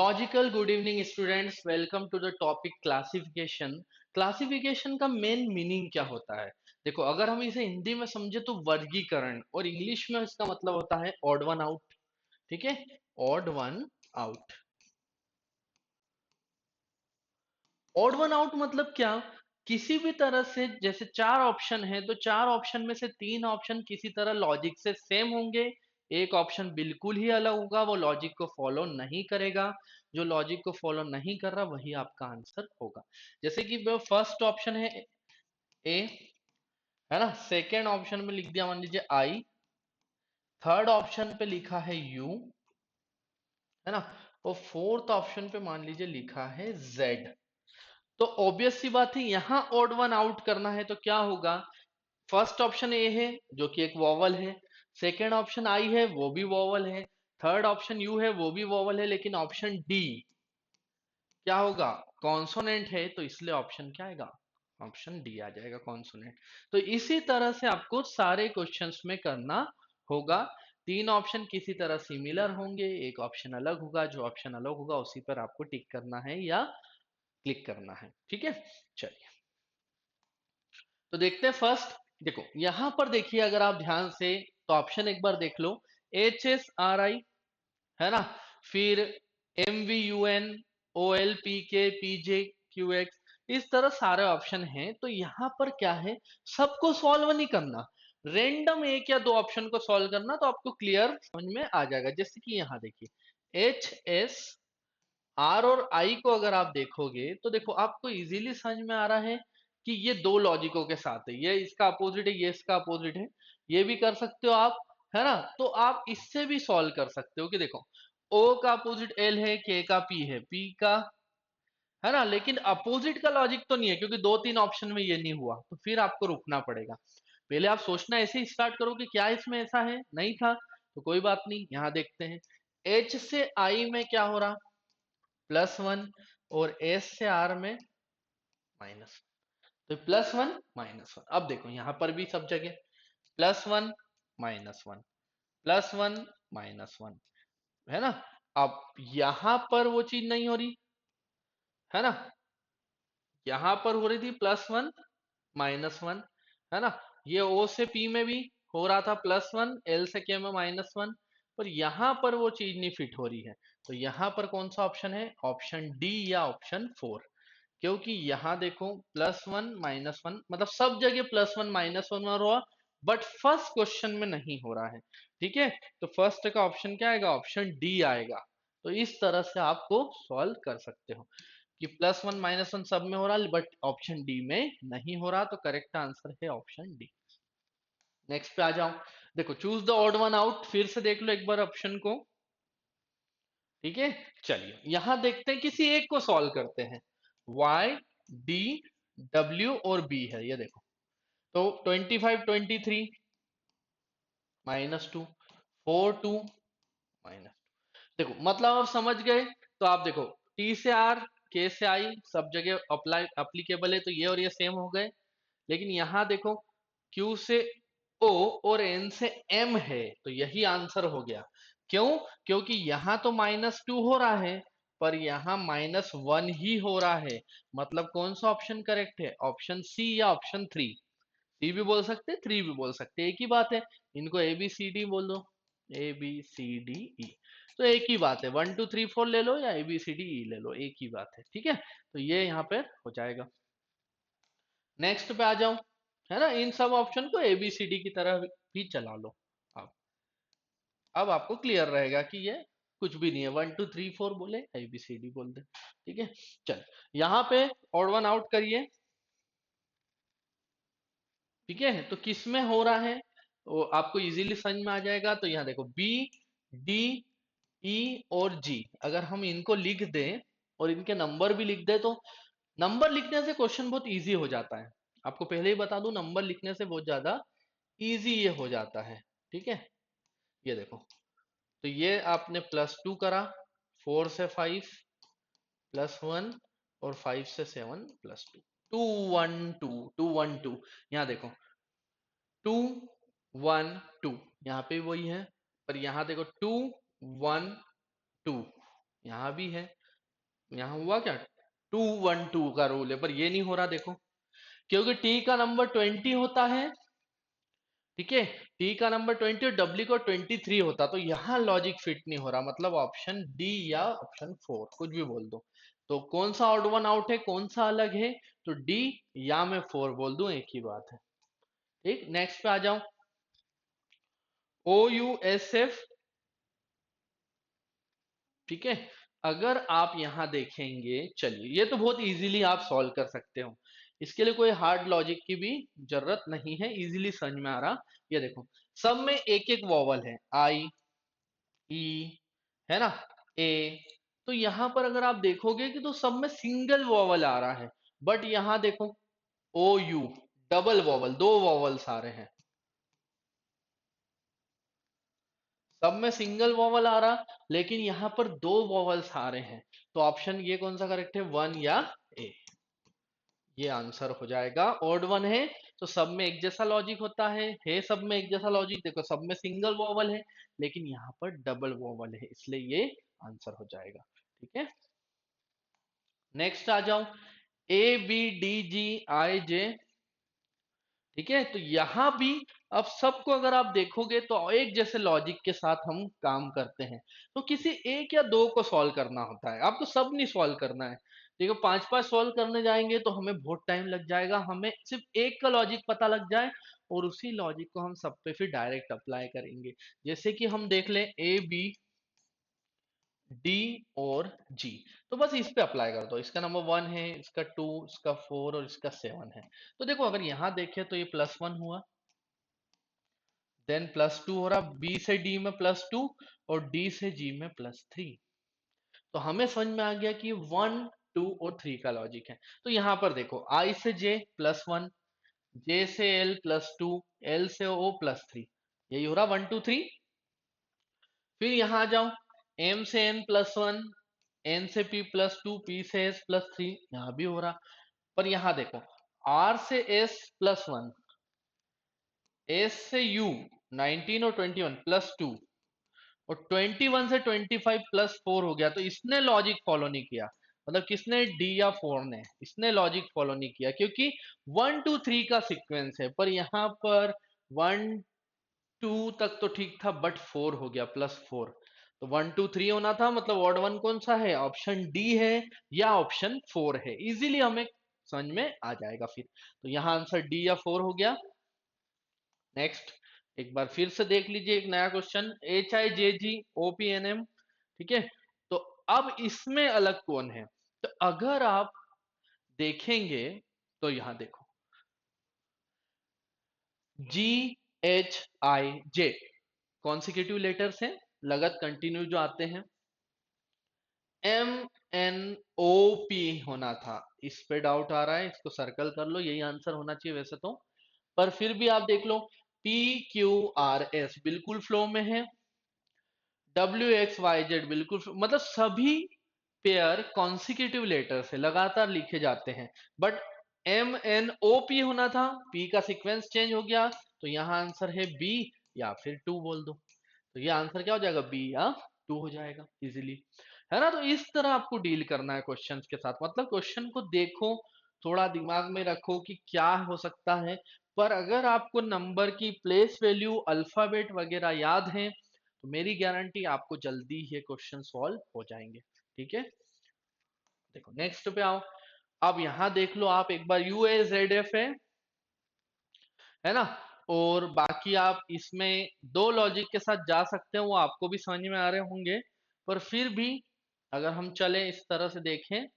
Logical good evening students, welcome to the topic classification. Classification का main meaning क्या होता है? देखो, अगर हम इसे हिंदी में समझे तो वर्गीकरण, और इंग्लिश में इसका मतलब होता है ऑड वन आउट। ठीक है, odd one out. Odd one out मतलब क्या? किसी भी तरह से, जैसे चार ऑप्शन है तो चार ऑप्शन में से तीन ऑप्शन किसी तरह लॉजिक से सेम होंगे, एक ऑप्शन बिल्कुल ही अलग होगा, वो लॉजिक को फॉलो नहीं करेगा। जो लॉजिक को फॉलो नहीं कर रहा वही आपका आंसर होगा। जैसे कि फर्स्ट ऑप्शन है ए, है ना। सेकेंड ऑप्शन में लिख दिया मान लीजिए आई। थर्ड ऑप्शन पे लिखा है यू, है ना। और फोर्थ ऑप्शन पे मान लीजिए लिखा है जेड। तो ऑब्वियस सी बात है, यहां ऑड वन आउट करना है तो क्या होगा? फर्स्ट ऑप्शन ए है जो कि एक वॉवल है, सेकेंड ऑप्शन आई है वो भी वॉवल है, थर्ड ऑप्शन यू है वो भी वॉवल है, लेकिन ऑप्शन डी क्या होगा? कॉन्सोनेंट है, तो इसलिए ऑप्शन क्या आएगा? ऑप्शन डी आ जाएगा, कॉन्सोनेंट। तो इसी तरह से आपको सारे क्वेश्चंस में करना होगा। तीन ऑप्शन किसी तरह सिमिलर होंगे, एक ऑप्शन अलग होगा, जो ऑप्शन अलग होगा उसी पर आपको टिक करना है या क्लिक करना है। ठीक है, चलिए तो देखते हैं फर्स्ट। देखो यहां पर देखिए, अगर आप ध्यान से तो ऑप्शन एक बार देख लो। HSRI, है ना। फिर MVUN, OLPK, PJQX, इस तरह सारे ऑप्शन हैं। तो यहां पर क्या है, सबको सॉल्व नहीं करना, रेंडम एक या दो ऑप्शन को सॉल्व करना, तो आपको क्लियर समझ में आ जाएगा। जैसे कि यहां देखिए HSR और I को अगर आप देखोगे तो देखो आपको इजीली समझ में आ रहा है कि ये दो लॉजिकों के साथ है, ये इसका अपोजिट है, ये इसका अपोजिट है। ये भी कर सकते हो आप, है ना। तो आप इससे भी सॉल्व कर सकते हो कि देखो O का अपोजिट L है, K का P है, P का, है ना। लेकिन अपोजिट का लॉजिक तो नहीं है, क्योंकि दो तीन ऑप्शन में ये नहीं हुआ, तो फिर आपको रुकना पड़ेगा। पहले आप सोचना ऐसे ही स्टार्ट करो कि क्या इसमें ऐसा है, नहीं था तो कोई बात नहीं, यहां देखते हैं। H से I में क्या हो रहा? +1। और S से R में माइनस। तो +1 -1। अब देखो यहां पर भी सब जगह +1 -1, +1 -1, है ना। अब यहां पर वो चीज नहीं हो रही, है ना। यहां पर हो रही थी +1 -1, है ना। ये O से P में भी हो रहा था +1, L से K में -1, पर यहां पर वो चीज नहीं फिट हो रही है। तो यहां पर कौन सा ऑप्शन है? ऑप्शन डी या ऑप्शन 4। क्योंकि यहां देखो +1 -1, मतलब सब जगह +1 -1 हो रहा, बट फर्स्ट क्वेश्चन में नहीं हो रहा है। ठीक है, तो फर्स्ट का ऑप्शन क्या आएगा? ऑप्शन डी आएगा। तो इस तरह से आपको सॉल्व कर सकते हो कि +1 -1 सब में हो रहा, बट ऑप्शन डी में नहीं हो रहा, तो करेक्ट आंसर है ऑप्शन डी। नेक्स्ट पे आ जाओ। देखो choose the odd one out, फिर से देख लो एक बार ऑप्शन को। ठीक है, चलिए यहां देखते हैं, किसी एक को सॉल्व करते हैं। Y, D, W और B है, ये देखो। तो 25 23 -2, 4 2 देखो मतलब आप समझ गए। तो आप देखो T से R, K से I सब जगह अप्लाई अप्लीकेबल है, तो ये और ये सेम हो गए। लेकिन यहां देखो Q से O और N से M है, तो यही आंसर हो गया। क्यों? क्योंकि यहां तो -2 हो रहा है, पर यहां -1 ही हो रहा है। मतलब कौन सा ऑप्शन करेक्ट है? ऑप्शन सी या ऑप्शन 3। सी भी बोल सकते, 3 भी बोल सकते, एक ही बात है। इनको ABCD बोल दो, ABCDE, तो एक ही बात है। 1 2 3 4 ले लो या ABCDE ले लो, एक ही बात है। ठीक है, तो ये यहाँ पे हो जाएगा। नेक्स्ट पे आ जाओ, है ना। इन सब ऑप्शन को ABCD की तरह भी चला लो आप। अब आपको क्लियर रहेगा कि ये कुछ भी नहीं है, 1 2 3 4 बोले ABCD बोल दे। ठीक है, चल यहाँ पे ऑड वन आउट करिए। ठीक है, तो किस में हो रहा है वो आपको इजीली समझ में आ जाएगा। तो यहाँ देखो B, D, E और G, अगर हम इनको लिख दें और इनके नंबर भी लिख दें, तो नंबर लिखने से क्वेश्चन बहुत इजी हो जाता है। आपको पहले ही बता दूं, नंबर लिखने से बहुत ज्यादा इजी ये हो जाता है। ठीक है, ये देखो, तो ये आपने +2 करा, 4 से 5 +1, और 5 से 7 +2, 2 1 2 यहाँ देखो 2 1 2, यहाँ पे वही है। पर यहाँ देखो 2 1 2, यहाँ भी है। यहाँ हुआ क्या, 2 1 2 का रूल है, पर ये नहीं हो रहा देखो, क्योंकि टी का नंबर 20 होता है, ठीक है, टी का नंबर 20 और डब्ल्यू का 23 होता, तो यहाँ लॉजिक फिट नहीं हो रहा, मतलब ऑप्शन डी या ऑप्शन 4 कुछ भी बोल दो। तो कौन सा ऑड वन आउट है, कौन सा अलग है, तो डी या मैं 4 बोल दूं, एक ही बात है। ठीक, नेक्स्ट पे आ जाओ, ओ यू एस एफ, ठीक है। अगर आप यहां देखेंगे, चलिए ये तो बहुत इजीली आप सॉल्व कर सकते हो, इसके लिए कोई हार्ड लॉजिक की भी जरूरत नहीं है, इजीली समझ में आ रहा। ये देखो, सब में एक एक वॉवल है, आई, ई, है ना, ए, तो यहां पर अगर आप देखोगे कि तो सब में सिंगल वॉवल आ रहा है, बट यहां देखो, ओ यू डबल वॉवल, दो वॉवल्स आ रहे हैं, सब में सिंगल वॉवल आ रहा, लेकिन यहां पर दो वॉवल्स आ रहे हैं, तो ऑप्शन ये कौन सा करेक्ट है, वन या ए, ये आंसर हो जाएगा। ऑड वन है तो सब में एक जैसा लॉजिक होता है सब में एक जैसा लॉजिक, देखो सब में सिंगल वॉवल है, लेकिन यहाँ पर डबल वॉवल है, इसलिए ये आंसर हो जाएगा, ठीक है। नेक्स्ट आ जाओ, ए बी डी जी आई जे, ठीक है, तो यहां भी अब सबको अगर आप देखोगे तो एक जैसे लॉजिक के साथ हम काम करते हैं, तो किसी एक या दो को सॉल्व करना होता है, आपको सब नहीं सॉल्व करना है। देखो पांच पांच सॉल्व करने जाएंगे तो हमें बहुत टाइम लग जाएगा, हमें सिर्फ एक का लॉजिक पता लग जाए और उसी लॉजिक को हम सब पे फिर डायरेक्ट अप्लाई करेंगे। जैसे कि हम देख लें ए बी डी और जी, तो बस इस पे अप्लाई कर दो, इसका नंबर 1 है, इसका 2, इसका 4 और इसका 7 है। तो देखो अगर यहां देखें तो ये +1 हुआ, देन +2 हो रहा, बी से डी में +2 और डी से जी में +3, तो हमें समझ में आ गया कि 1 2 और 3 का लॉजिक है। तो यहां पर देखो, आई से जे +1, जे से एल +2, एल से ओ +3, यही हो रहा 1 2 3। फिर यहां आ जाओ, एम से एन +1, एन से पी +2, पी से एस +3, यहां भी हो रहा। पर यहां देखो, आर से एस +1, एस से यू 19 और 21 +2 और 21 से 25 +4 हो गया, तो इसने लॉजिक फॉलो नहीं किया, मतलब किसने, डी या 4 ने, इसने लॉजिक फॉलो नहीं किया, क्योंकि 1 2 3 का सीक्वेंस है, पर यहां पर 1 2 तक तो ठीक था, बट 4 हो गया, +4, तो 1 2 3 होना था, मतलब ऑड वन कौन सा है, ऑप्शन डी है या ऑप्शन 4 है, इजीली हमें समझ में आ जाएगा फिर। तो यहां आंसर डी या 4 हो गया। नेक्स्ट, एक बार फिर से देख लीजिए, एक नया question, H I J G O P N M, ठीक है, तो अब इसमें अलग कौन है, तो अगर आप देखेंगे तो यहां देखो, जी H I J consecutive letters हैं, लगत कंटिन्यू जो आते हैं, एम एन ओ पी होना था, इस पे डाउट आ रहा है, इसको सर्कल कर लो, यही आंसर होना चाहिए वैसे तो, पर फिर भी आप देख लो, पी क्यू आर एस बिल्कुल फ्लो में है, डब्ल्यू एक्स वाई जेड बिल्कुल मतलब सभी पेयर कॉन्सिक्यूटिव लेटर से लगातार लिखे जाते हैं, but M N O P होना था, पी का सीक्वेंस चेंज हो गया, तो यहाँ आंसर है बी या फिर 2 बोल दो, तो ये आंसर क्या हो जाएगा, बी या 2 हो जाएगा इजीली, है ना। तो इस तरह आपको डील करना है क्वेश्चंस के साथ, मतलब क्वेश्चन को देखो, थोड़ा दिमाग में रखो कि क्या हो सकता है, पर अगर आपको नंबर की प्लेस वैल्यू अल्फाबेट वगैरह याद है, तो मेरी गारंटी आपको जल्दी ये क्वेश्चन सॉल्व हो जाएंगे, ठीक है। देखो नेक्स्ट पे आओ, अब यहां देख लो आप एक बार, यू ए जेड एफ है ना, और बाकी आप इसमें दो लॉजिक के साथ जा सकते हैं, वो आपको भी समझ में आ रहे होंगे, पर फिर भी अगर हम चले इस तरह से देखें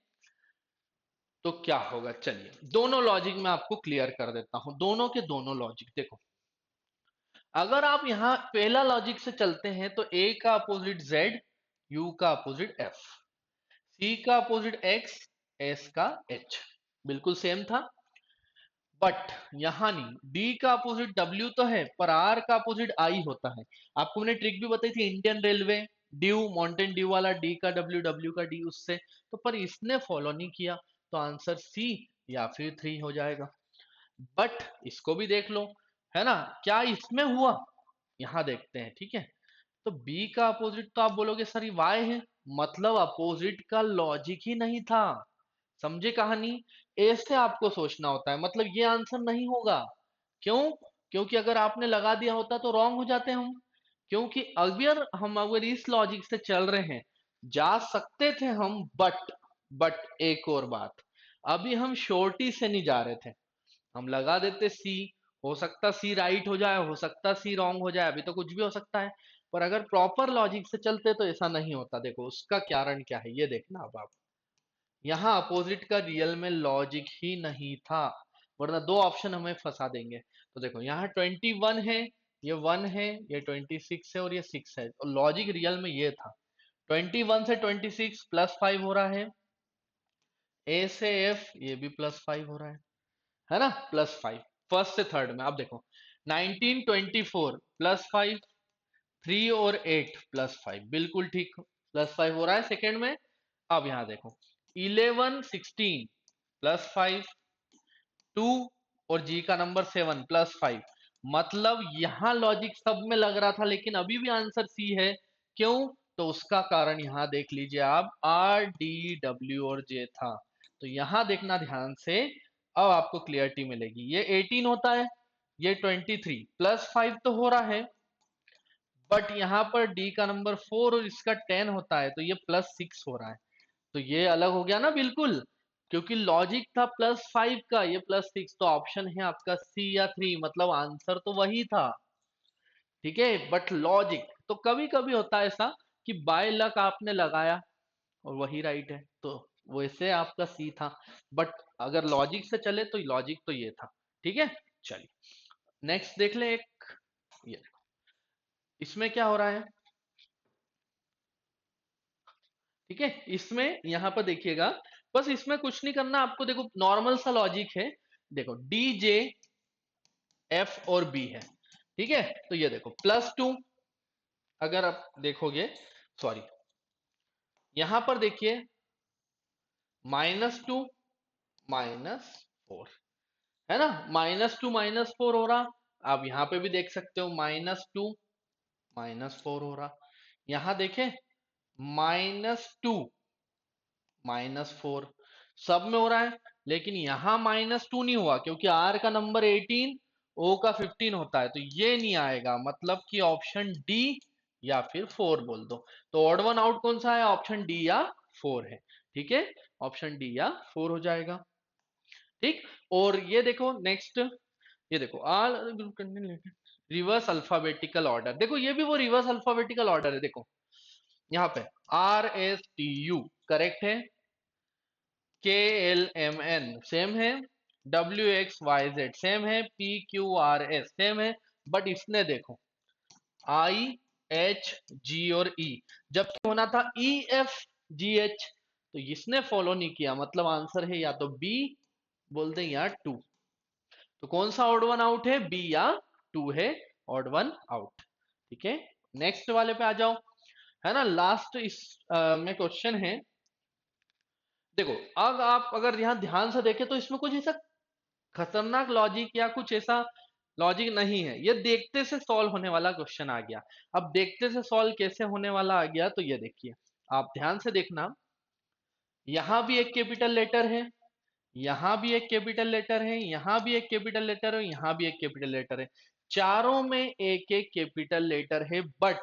तो क्या होगा, चलिए दोनों लॉजिक में आपको क्लियर कर देता हूं, दोनों के दोनों लॉजिक देखो, अगर आप यहां पहला लॉजिक से चलते हैं तो ए का अपोजिट जेड, यू का अपोजिट एफ, सी का अपोजिट एक्स, एस का एच, बिल्कुल सेम था, बट यहां नहीं, डी का अपोजिट डब्ल्यू तो है, पर आर का अपोजिट आई होता है, आपको मैंने ट्रिक भी बताई थी, Indian railway due, Mountain Dew वाला, डी का डब्ल्यू, डब्ल्यू का डी, उससे, तो पर इसने फॉलो नहीं किया, तो आंसर सी या फिर 3 हो जाएगा। बट इसको भी देख लो, है ना, क्या इसमें हुआ, यहां देखते हैं, ठीक है, तो बी का अपोजिट तो आप बोलोगे सर ये वाई है, मतलब अपोजिट का लॉजिक ही नहीं था। समझे कहानी? ए से आपको सोचना होता है, मतलब ये आंसर नहीं होगा। क्यों? क्योंकि अगर आपने लगा दिया होता तो रॉन्ग हो जाते हम। क्योंकि अगर इस लॉजिक से चल रहे हैं, जा सकते थे हम, बट एक और बात, अभी हम शॉर्टी से नहीं जा रहे थे। हम लगा देते सी, हो सकता सी राइट हो जाए, हो सकता सी रॉन्ग हो जाए, अभी तो कुछ भी हो सकता है। पर अगर प्रॉपर लॉजिक से चलते तो ऐसा नहीं होता। देखो उसका कारण क्या है ये देखना अब आप। यहाँ अपोजिट का रियल में लॉजिक ही नहीं था, वरना दो ऑप्शन हमें फंसा देंगे। तो देखो यहाँ 21 है, ये 1 है, ये 26 है और ये 6 है, और लॉजिक रियल में ये था। 21 से 26 +5 हो रहा है, ए से एफ ये भी +5 हो रहा है ना, +5 फर्स्ट से थर्ड में। अब देखो 19 24 +5, 3 और 8 +5, बिल्कुल ठीक, +5 हो रहा है सेकेंड में। अब यहां देखो 11 16 +5, 2 और जी का नंबर 7 +5। मतलब यहां लॉजिक सब में लग रहा था, लेकिन अभी भी आंसर सी है। क्यों? तो उसका कारण यहां देख लीजिए आप, आर डी डब्ल्यू और जे था। तो यहां देखना ध्यान से, अब आपको क्लियरिटी मिलेगी। ये 18 होता है, ये 23 +5 तो हो रहा है, बट यहां पर डी का नंबर 4 और इसका 10 होता है, तो ये +6 हो रहा है। तो ये अलग हो गया ना बिल्कुल, क्योंकि लॉजिक था +5 का, ये +6, तो ऑप्शन है आपका सी या 3, मतलब आंसर तो वही था। ठीक है, बट लॉजिक तो कभी कभी होता है ऐसा कि बाय लक आपने लगाया और वही राइट है, तो वैसे आपका सी था। बट अगर लॉजिक से चले तो लॉजिक तो ये था। ठीक है, चलिए नेक्स्ट देख ले एक। ये इसमें क्या हो रहा है? ठीक है, इसमें यहां पर देखिएगा, बस इसमें कुछ नहीं करना आपको। देखो नॉर्मल सा लॉजिक है, देखो डी जे एफ और बी है। ठीक है, तो ये देखो +2, अगर आप देखोगे, सॉरी, यहां पर देखिए -2 -4, है ना, -2 -4 हो रहा। आप यहां पे भी देख सकते हो -2 -4 हो रहा। यहां देखें -2 -4, सब में हो रहा है। लेकिन यहां -2 नहीं हुआ, क्योंकि आर का नंबर 18, ओ का 15 होता है, तो ये नहीं आएगा। मतलब कि ऑप्शन डी या फिर 4 बोल दो। तो ऑड वन आउट कौन सा है? ऑप्शन डी या 4 है। ठीक है, ऑप्शन डी या 4 हो जाएगा। ठीक, और ये देखो नेक्स्ट, ये देखो ऑल रिवर्स अल्फाबेटिकल ऑर्डर। देखो ये भी वो रिवर्स अल्फाबेटिकल ऑर्डर है। देखो यहाँ पे RSTU करेक्ट है, KLMN सेम है, WXYZ सेम है, PQRS सेम है। बट इसने देखो IHG और E, जबकि होना था EFGH, तो इसने फॉलो नहीं किया। मतलब आंसर है या तो बी बोल दें या 2। तो कौन सा ऑड वन आउट है? बी या 2 है ऑड वन आउट। ठीक है, नेक्स्ट वाले पे आ जाओ, है ना। लास्ट इस में क्वेश्चन है। देखो अब आप अगर यहां ध्यान से देखें तो इसमें कुछ ऐसा खतरनाक लॉजिक या कुछ ऐसा लॉजिक नहीं है, ये देखते से सॉल्व होने वाला क्वेश्चन आ गया। अब देखते से सॉल्व कैसे होने वाला आ गया, तो ये देखिए, आप ध्यान से देखना, यहां भी एक कैपिटल लेटर है, यहां भी एक कैपिटल लेटर है, यहां भी एक कैपिटल लेटर है, यहां भी एक कैपिटल लेटर है। चारों में एक एक कैपिटल लेटर है, बट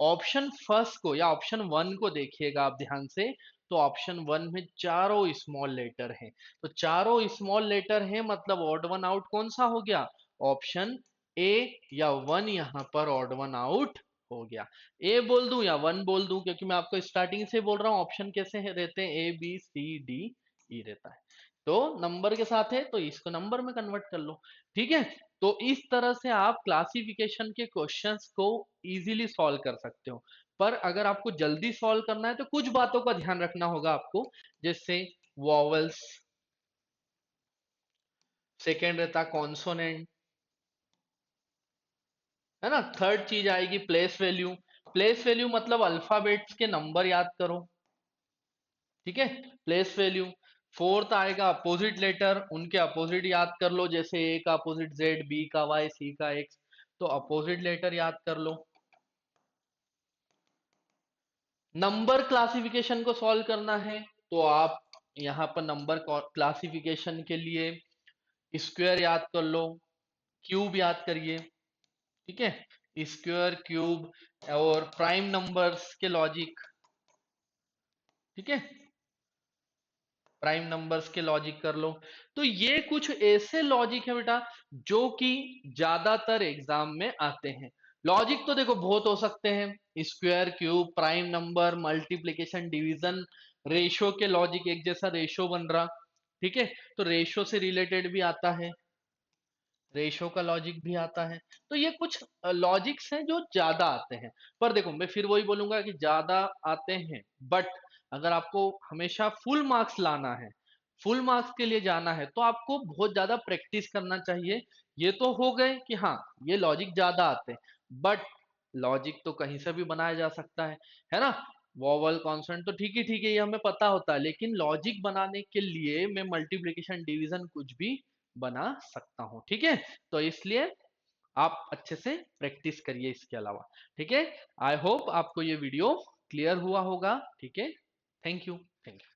ऑप्शन फर्स्ट को या ऑप्शन वन को देखिएगा आप ध्यान से, तो ऑप्शन वन में चारों स्मॉल लेटर हैं। तो चारों स्मॉल लेटर हैं, मतलब ऑड वन आउट कौन सा हो गया? ऑप्शन ए या वन, यहां पर ऑड वन आउट हो गया। ए बोल दूं या वन बोल दूं, क्योंकि मैं आपको स्टार्टिंग से बोल रहा हूं ऑप्शन कैसे रहते हैं, ABCDE रहता है। तो नंबर के साथ है तो इसको नंबर में कन्वर्ट कर लो। ठीक है, तो इस तरह से आप क्लासिफिकेशन के क्वेश्चंस को इजीली सॉल्व कर सकते हो। पर अगर आपको जल्दी सॉल्व करना है तो कुछ बातों का ध्यान रखना होगा आपको, जैसे वॉवल्स, सेकेंड रहता कॉन्सोनेंट, है ना। थर्ड चीज आएगी प्लेस वैल्यू। प्लेस वैल्यू मतलब अल्फाबेट्स के नंबर याद करो। ठीक है, प्लेस वैल्यू। फोर्थ आएगा अपोजिट लेटर, उनके अपोजिट याद कर लो, जैसे ए का अपोजिट जेड, बी का वाई, सी का एक्स, तो अपोजिट लेटर याद कर लो। नंबर क्लासिफिकेशन को सॉल्व करना है तो आप यहाँ पर नंबर क्लासिफिकेशन के लिए स्क्वायर याद कर लो, क्यूब याद करिए, ठीक है, स्क्वायर क्यूब और प्राइम नंबर्स के लॉजिक, ठीक है, प्राइम नंबर्स के लॉजिक कर लो। तो ये कुछ ऐसे लॉजिक है बेटा जो कि ज्यादातर एग्जाम में आते हैं। लॉजिक तो देखो बहुत हो सकते हैं, square cube prime number multiplication division, ratio के लॉजिक एक जैसा रेशो बन रहा, ठीक है, तो रेशो से रिलेटेड भी आता है, रेशो का लॉजिक भी आता है। तो ये कुछ लॉजिक्स हैं जो ज्यादा आते हैं। पर देखो मैं फिर वही बोलूंगा कि ज्यादा आते हैं, बट अगर आपको हमेशा फुल मार्क्स लाना है, फुल मार्क्स के लिए जाना है, तो आपको बहुत ज्यादा प्रैक्टिस करना चाहिए। ये तो हो गए कि हाँ ये लॉजिक ज्यादा आते हैं, बट लॉजिक तो कहीं से भी बनाया जा सकता है ना। वॉवल कॉन्सोनेंट तो ठीक है ये हमें पता होता है, लेकिन लॉजिक बनाने के लिए मैं मल्टीप्लिकेशन डिवीजन कुछ भी बना सकता हूं, ठीक है। तो इसलिए आप अच्छे से प्रैक्टिस करिए इसके अलावा, ठीक है। आई होप आपको ये वीडियो क्लियर हुआ होगा, ठीक है। Thank you. Thank you.